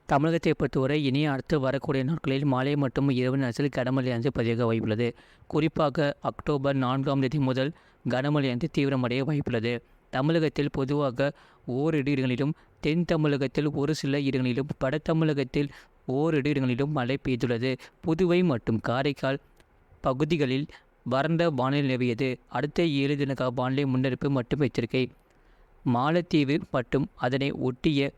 தமிழகத்தை பொறுத்தவரை இனி அடுத்து வரக்கூடிய நாட்களில் மாலை மற்றும் இரவு நேரத்தில் கனமழையானது பதிவாக வாய்ப்புள்ளது. குறிப்பாக அக்டோபர் 4ஆம் தேதி முதல் கனமழையானது தீவிரமடைய வாய்ப்புள்ளது. தமிழகத்தில் பொதுவாக ஓரிரு இடங்களிலும், தென் தமிழகத்தில் ஒரு சில இடங்களிலும், வட தமிழகத்தில் ஓரிரு இடங்களிலும் மழை பெய்துள்ளது. புதுவை மற்றும் காரைக்கால் பகுதிகளில் வறண்ட வானிலை நிலவியது. அடுத்த 7 தின வானிலை முன்னறிவிப்பு மற்றும் எச்சரிக்கை. மாலத்தீவு மற்றும் அதனை ஒட்டிய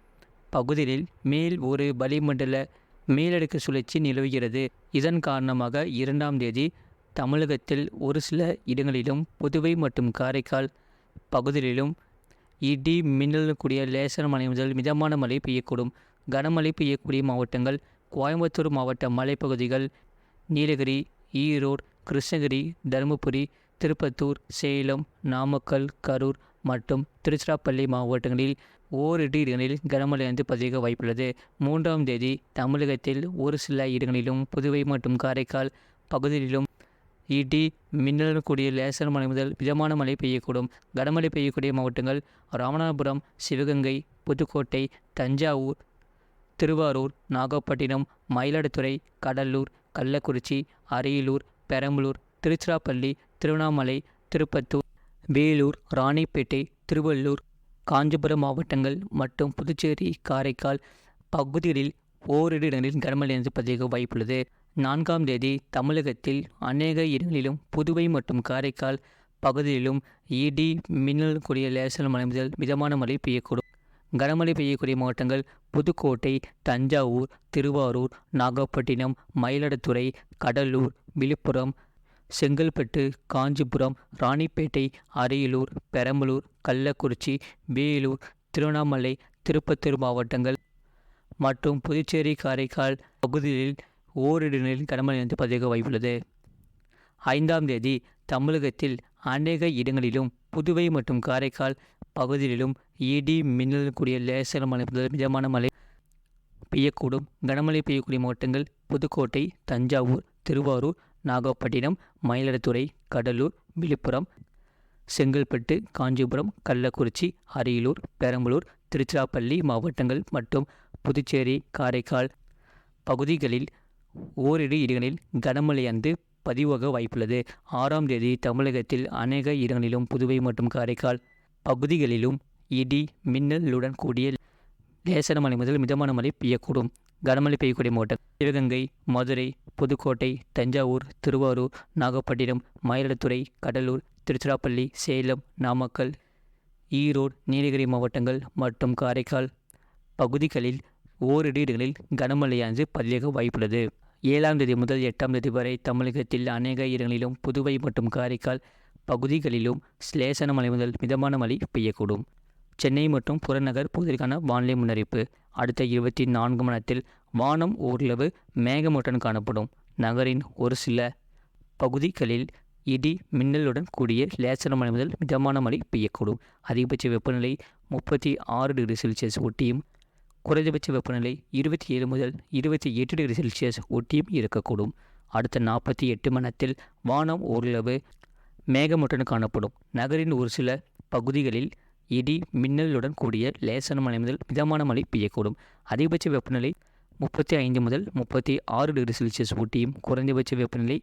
பகுதிகளில் மேல் ஒரு வளிமண்டல மேலடுக்கு சுழற்சி நிலவுகிறது. இதன் காரணமாக 2ஆம் தேதி தமிழகத்தில் ஒரு சில இடங்களிலும், புதுவை மற்றும் காரைக்கால் பகுதிகளிலும் இடி மின்னலுடன் கூடிய லேசான மழை முதல் மிதமான மழை பெய்யக்கூடும். கனமழை பெய்யக்கூடிய மாவட்டங்கள்: கோயம்புத்தூர் மாவட்ட மலைப்பகுதிகள், நீலகிரி, ஈரோடு, கிருஷ்ணகிரி, தருமபுரி, திருப்பத்தூர், சேலம், நாமக்கல், கரூர் மற்றும் திருச்சிராப்பள்ளி மாவட்டங்களில் ஓரிரு இடங்களில் கனமழையானது பதிவாக வாய்ப்புள்ளது. 3ஆம் தேதி தமிழகத்தில் ஒரு சில இடங்களிலும், புதுவை மற்றும் காரைக்கால் பகுதிகளிலும் இடி மின்னலுடன் கூடிய லேசான மழை முதல் மிதமான மழை பெய்யக்கூடும். கனமழை பெய்யக்கூடிய மாவட்டங்கள்: ராமநாதபுரம், சிவகங்கை, புதுக்கோட்டை, தஞ்சாவூர், திருவாரூர், நாகப்பட்டினம், மயிலாடுதுறை, கடலூர், கள்ளக்குறிச்சி, அரியலூர், பெரம்பலூர், திருச்சிராப்பள்ளி, திருவண்ணாமலை, திருப்பத்தூர், வேலூர், ராணிப்பேட்டை, திருவள்ளூர், காஞ்சிபுரம் மாவட்டங்கள் மற்றும் புதுச்சேரி, காரைக்கால் பகுதிகளில் ஓரிரு இடங்களில் கனமழையானது பதிவாக வாய்ப்புள்ளது. 4ஆம் தேதி தமிழகத்தில் அநேக இடங்களிலும், புதுவை மற்றும் காரைக்கால் பகுதிகளிலும் இடி மின்னலுடன் கூடிய லேசான மழை முதல் மிதமான மழை பெய்யக்கூடும். கனமழை பெய்யக்கூடிய மாவட்டங்கள்: புதுக்கோட்டை, தஞ்சாவூர், திருவாரூர், நாகப்பட்டினம், மயிலாடுதுறை, கடலூர், விழுப்புரம், செங்கல்பட்டு, காஞ்சிபுரம், ராணிப்பேட்டை, அரியலூர், பெரம்பலூர், கள்ளக்குறிச்சி, வேலூர், திருவண்ணாமலை, திருப்பத்தூர் மாவட்டங்கள் மற்றும் புதுச்சேரி, காரைக்கால் பகுதிகளில் ஓரிரு இடங்களில் கனமழையானது பதிவாக வாய்ப்புள்ளது. 5ஆம் தேதி தமிழகத்தில் அநேக இடங்களிலும், புதுவை மற்றும் காரைக்கால் பகுதிகளிலும் இடி மின்னலுடன் கூடிய லேசான மழை முதல் மிதமான மழை பெய்யக்கூடும். கனமழை பெய்யக்கூடிய மாவட்டங்கள்: புதுக்கோட்டை, தஞ்சாவூர், திருவாரூர், நாகப்பட்டினம், மயிலாடுதுறை, கடலூர், விழுப்புரம், செங்கல்பட்டு, காஞ்சிபுரம், கள்ளக்குறிச்சி, அரியலூர், பெரம்பலூர், திருச்சிராப்பள்ளி மாவட்டங்கள் மற்றும் புதுச்சேரி, காரைக்கால் பகுதிகளில் ஓரிரு இடங்களில் கனமழையானது பதிவாக வாய்ப்புள்ளது. 6ஆம் தேதி தமிழகத்தில் அநேக இடங்களிலும், புதுவை மற்றும் காரைக்கால் பகுதிகளிலும் இடி மின்னலுடன் கூடிய லேசான மழை முதல் மிதமான மழை பெய்யக்கூடும். கனமழை பெய்யக்கூடிய மாவட்டம்: சிவகங்கை, மதுரை, புதுக்கோட்டை, தஞ்சாவூர், திருவாரூர், நாகப்பட்டினம், மயிலாடுதுறை, கடலூர், திருச்சிராப்பள்ளி, சேலம், நாமக்கல், ஈரோடு, நீலகிரி மாவட்டங்கள் மற்றும் காரைக்கால் பகுதிகளில் ஓரிரு இடங்களில் கனமழையானது பதிவாக வாய்ப்புள்ளது. 7ஆம் தேதி முதல் 8ஆம் தேதி வரை தமிழகத்தில் அநேக இடங்களிலும், புதுவை மற்றும் காரைக்கால் பகுதிகளிலும் லேசான மழை முதல் மிதமான மழை பெய்யக்கூடும். சென்னை மற்றும் புறநகர் பகுதிகளுக்கான வானிலை முன்னறிவிப்பு: அடுத்த 24 மணி நேரத்தில் வானம் ஓரளவு மேகமூட்டத்துடன் காணப்படும். நகரின் ஒரு சில பகுதிகளில் இடி மின்னலுடன் கூடிய லேசான மழை முதல் மிதமான மழை பெய்யக்கூடும். அதிகபட்ச வெப்பநிலை 36 டிகிரி செல்சியஸ் ஒட்டியும், குறைந்தபட்ச வெப்பநிலை 27 முதல் 28 டிகிரி செல்சியஸ் ஒட்டியும் இருக்கக்கூடும். அடுத்த 48 மணி நேரத்தில் வானம் ஓரளவு மேகமூட்டத்துடன் காணப்படும். நகரின் ஒரு சில பகுதிகளில் இடி மின்னலுடன் கூடிய லேசான மழை முதல் மிதமான மழை பெய்யக்கூடும். அதிகபட்ச வெப்பநிலை 35 முதல் 36 டிகிரி செல்சியஸ் ஒட்டியும், குறைந்தபட்ச வெப்பநிலை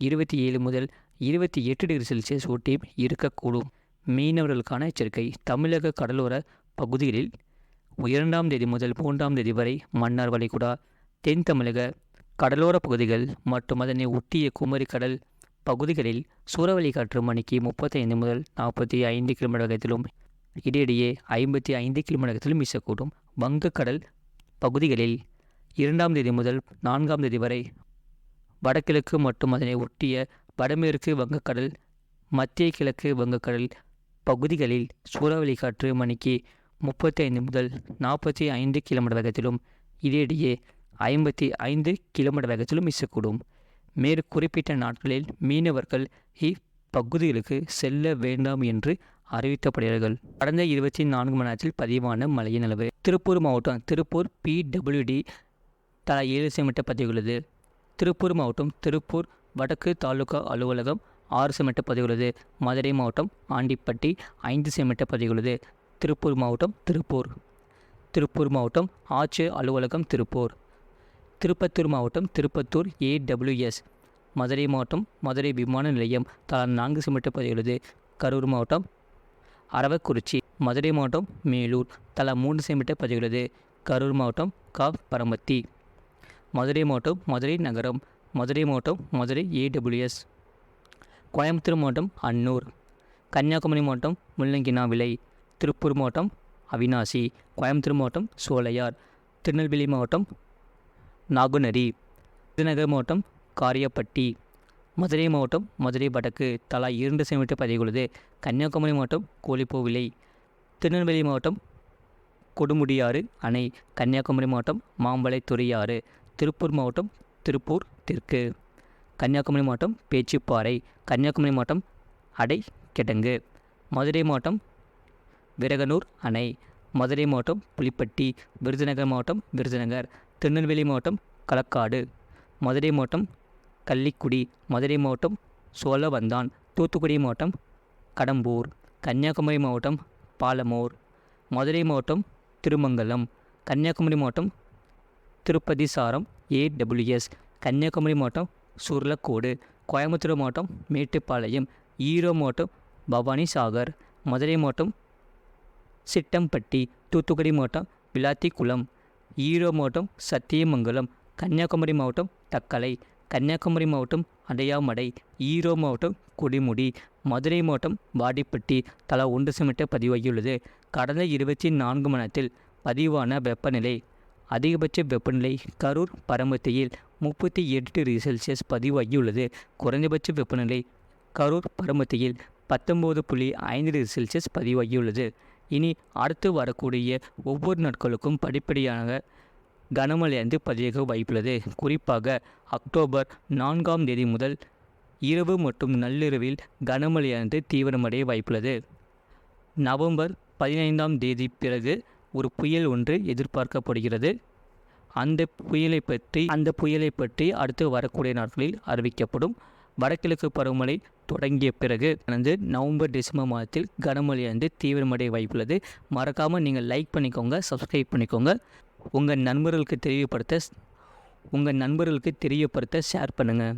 27 முதல் 28 டிகிரி செல்சியஸ் ஒட்டியும் இருக்கக்கூடும். மீனவர்களுக்கான எச்சரிக்கை: தமிழக கடலோர பகுதிகளில் 2ஆம் தேதி முதல் 3ஆம் தேதி வரை மன்னார் வளைகுடா, தென் தமிழக கடலோர பகுதிகள் மற்றும் அதனை ஒட்டிய குமரி கடல் பகுதிகளில் சூறாவளி காற்று மணிக்கு 35 முதல் 45 கிலோமீட்டர் வேகத்திலும், இடையிடையே 55 கிலோமீட்டர் வேகத்திலும் வீசக்கூடும். வங்கக்கடல் பகுதிகளில் 2ஆம் தேதி முதல் 4ஆம் தேதி வரை வடகிழக்கு மற்றும் அதனை ஒட்டிய வடமேற்கு வங்கக்கடல், மத்திய கிழக்கு வங்கக்கடல் பகுதிகளில் சூறாவளி காற்று மணிக்கு 35 முதல் 45 கிலோமீட்டர் வேகத்திலும், இடையிடையே 55 கிலோமீட்டர் வேகத்திலும் வீசக்கூடும். மேற்குறிப்பிட்ட நாட்களில் மீனவர்கள் இப்பகுதிகளுக்கு செல்ல வேண்டாம் என்று அறிவிக்கப்படுகிறார்கள். கடந்த 24 மணி நேரத்தில் பதிவான மழையின் அளவு: திருப்பூர் மாவட்டம்: திருப்பூர் PWD தலா 7 செமீட்டர் பதிவுள்ளது. திருப்பூர் மாவட்டம்: திருப்பூர் வடக்கு தாலுகா அலுவலகம் 6 செமீட்டர் பதிவுள்ளது. மதுரை மாவட்டம்: ஆண்டிப்பட்டி 5 செமீட்டர் பதிவுள்ளது. திருப்பூர் மாவட்டம்: திருப்பூர் திருப்பூர் மாவட்டம் ஆட்சியர் அலுவலகம் திருப்பூர். திருப்பத்தூர் மாவட்டம் திருப்பத்தூர் ஏடபிள்யூஎஸ். மதுரை மாவட்டம் மதுரை விமான நிலையம் தலா 4 சென்டிமீட்டர் பதிவுள்ளது. கரூர் மாவட்டம் அரவக்குறிச்சி. மதுரை மாவட்டம் மேலூர் தலா 3 சென்டிமீட்டர் பதிவுள்ளது. கரூர் மாவட்டம் பரமத்தி. மதுரை மாவட்டம் மதுரை நகரம். மதுரை மாவட்டம் மதுரை ஏடபிள்யூஎஸ். கோயம்புத்தூர் மாவட்டம் அன்னூர். கன்னியாகுமரி மாவட்டம் முள்ளங்கினாவிளை. திருப்பூர் மாவட்டம் அவிநாசி. கோயம்புத்தூர் மாவட்டம் சோலையார். திருநெல்வேலி மாவட்டம் நாகுநரி. விருதுநகர் மாவட்டம் காரியப்பட்டி. மதுரை மாவட்டம் மதுரை வடக்கு தலா 2 சென்டிமீட்டர் பதிவுள்ளது. கன்னியாகுமரி மாவட்டம் கோழிப்போவிலை. திருநெல்வேலி மாவட்டம் கொடுமுடியாறு அணை. கன்னியாகுமரி மாவட்டம் மாம்பழை துறையாறு. திருப்பூர் மாவட்டம் திருப்பூர் தெற்கு. கன்னியாகுமரி மாவட்டம் பேச்சிப்பாறை. கன்னியாகுமரி மாவட்டம் அடைக்கிடங்கு. மதுரை மாவட்டம் விரகனூர் அணை. மதுரை மாவட்டம் புலிப்பட்டி. விருதுநகர் மாவட்டம் விருதுநகர். திருநெல்வேலி மாவட்டம் களக்காடு. மதுரை மாவட்டம் கள்ளிக்குடி. மதுரை மாவட்டம் சோழவந்தான். தூத்துக்குடி மாவட்டம் கடம்பூர். கன்னியாகுமரி மாவட்டம் பாலமூர். மதுரை மாவட்டம் திருமங்கலம். கன்னியாகுமரி மாவட்டம் திருப்பதி சாரம் ஏடபிள்யூஎஸ். கன்னியாகுமரி மாவட்டம் சுர்லக்கோடு. கோயம்புத்தூர் மாவட்டம் மேட்டுப்பாளையம். ஈரோடு மாவட்டம் பவானி சாகர். மதுரை மாவட்டம் சிட்டம்பட்டி. தூத்துக்குடி மாவட்டம் விளாத்திக்குளம். ஈரோடு மாவட்டம் சத்தியமங்கலம். கன்னியாகுமரி மாவட்டம் தக்கலை. கன்னியாகுமரி மாவட்டம் அடையாமடை. ஈரோடு மாவட்டம் குடிமுடி. மதுரை மாவட்டம் வாடிப்பட்டி தலா 1 சென்டிமீட்டர் பதிவாகியுள்ளது. கடந்த 24 மணி நேரத்தில் பதிவான வெப்பநிலை. அதிகபட்ச வெப்பநிலை கரூர் பரமத்தியில் 38 டிகிரி செல்சியஸ் பதிவாகியுள்ளது. குறைந்தபட்ச வெப்பநிலை கரூர் பரமத்தியில் 19.5 டிகிரி செல்சியஸ் பதிவாகியுள்ளது. இனி அடுத்து வரக்கூடிய ஒவ்வொரு நாட்களுக்கும் படிப்படியாக கனமழையானது பதிவாக வாய்ப்புள்ளது. குறிப்பாக அக்டோபர் 4ஆம் தேதி முதல் இரவு மற்றும் நள்ளிரவில் கனமழையானது தீவிரமடைய வாய்ப்புள்ளது. நவம்பர் 15ஆம் தேதி பிறகு ஒரு புயல் ஒன்று எதிர்பார்க்கப்படுகிறது. அந்த புயலை பற்றி அடுத்து வரக்கூடிய நாட்களில் அறிவிக்கப்படும். வடகிழக்கு பருவமழை தொடங்கிய பிறகு நவம்பர் டிசம்பர் மாதத்தில் கனமழையானது தீவிரமடைய வாய்ப்புள்ளது. மறக்காமல் நீங்கள் லைக் பண்ணிக்கோங்க, சப்ஸ்கிரைப் பண்ணிக்கோங்க. உங்கள் நண்பர்களுக்கு தெரியப்படுத்த ஷேர் பண்ணுங்கள்.